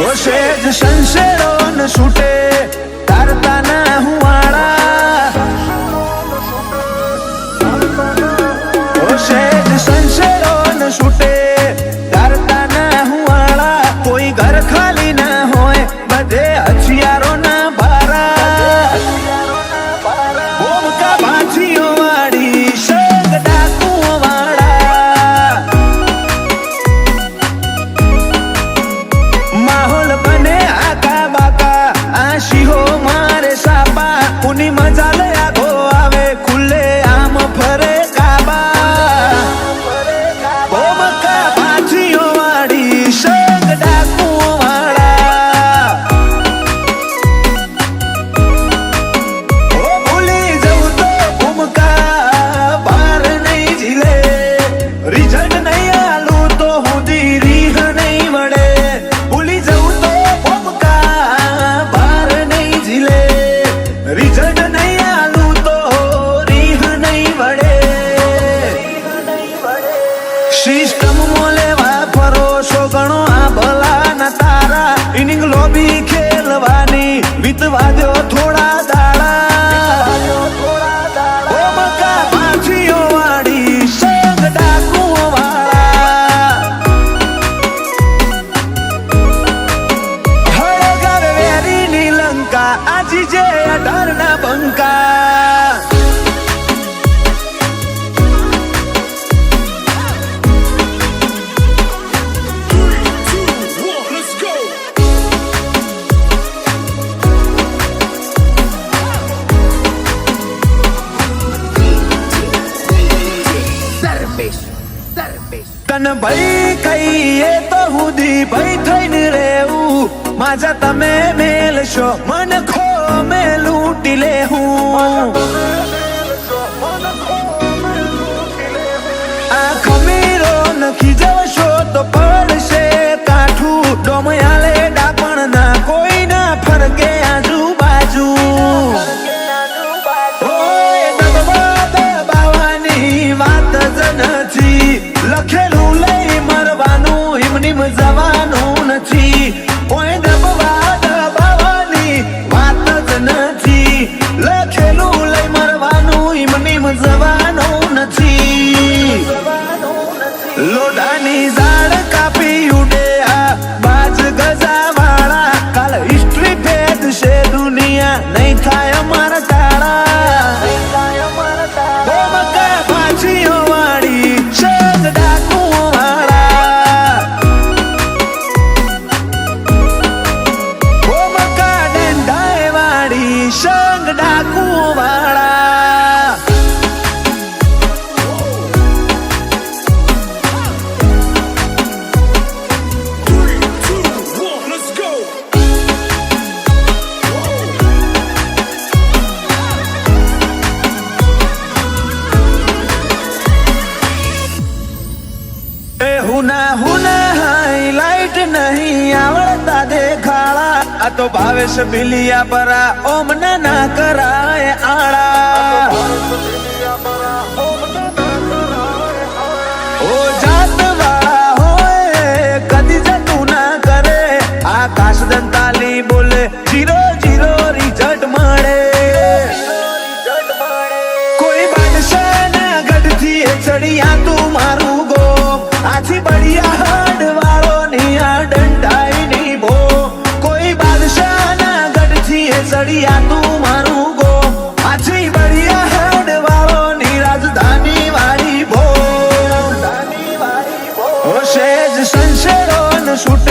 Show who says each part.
Speaker 1: સેજ સંશેરો ન છૂટે તારતા ના હુવાળા સેજ સંશેરો ન છૂટે તારતા ના હુવાળા કોઈ ઘર ખાલી ના હોય બધે હથિયારો ના ભારા બોમકા ભાથીઓ વાળી શેગ ડાકુઓ વાળા માહોલ બને આકા બાકા આશીહો મારે સાપા ઉની મજા લે આગો આવે ખુલ્લે આમ ફરે કાબા બોમકા ભાથીઓ વાળી શેગ ડાકુઓ વાળા ઓ ભૂલી જવું તો બોમકા બાર નહીં ઝીલે રિઝલ્ટ નહીં આલું તો હુંદી રીહ નહીં વળે ભૂલી જવું તો બોમકા બાર નહીં ઝીલે રિઝલ્ટ નહીં આલું તો રીહ નહીં વળે સિસ્ટમ મોલેવા ફરો છો ગણો આ ભલા ના તારા ઇનિંગ લોબી ખેલવાની વીતવા દો થોડા દાડા બોમકા પાછીઓ વાળી શેગ ડાકુઓ વાળા હળગાર વેરીની લંકા આજી જે 18 ના બંકા તન ભાઈ કહીએ તો હુદી ભાઈ થઈને રહેવું માજા તમે મેલશો મન ખો મે લૂંટી લેહું આ ખમીરો નખી જવશો તો પડશે કાઠું ડોમયાલે ડાપણ ના કોઈ ના ફરકે આજુબાજુ ઓય દબાવાની વાત જ નથી લખેલું લઈ મરવાનું હિમનીમ જવાનું નથી કોઈ દબાવાની વાત જ નથી લખેલું લઈ મરવાનું હિમનીમ જવાનું નથી લોડાની ઝાડ કાપી ઉડે આ બાજ ગજા વાળા કાલ હિસ્ટ્રી ભેદ છે દુનિયા નહીં થાય અમારા તાળા બોમકા પાછીઓ વાળી શેગ ડાકુઓ વાળા બોમકા ડંડાએ વાળી શેગ ડાકુઓ વાળા હુના હાઈલાઇટ નહીં આવડતા દેખાડા આ તો ભાવેશ બિલિયા પરા ઓમ ના કરાય આળા ઓ જાત વાળા હોય કદી જતું ના કરે આકાશ દંતાલી બોલે 0-0 રિઝલ્ટ મળે કોઈ બાદશાહ ના ગઢથી ચડિયા તું મારું ગો આથી બળિયા હાડ વાળો ની આ ડંડાઈ ની ભો કોઈ બાદશાહ ના ગઢથી ચડિયા તું મારું ગો આથી બળિયા હાડ વાળો ની રાજધાની વાળી ભો સેજ સંશેરો ન છૂટે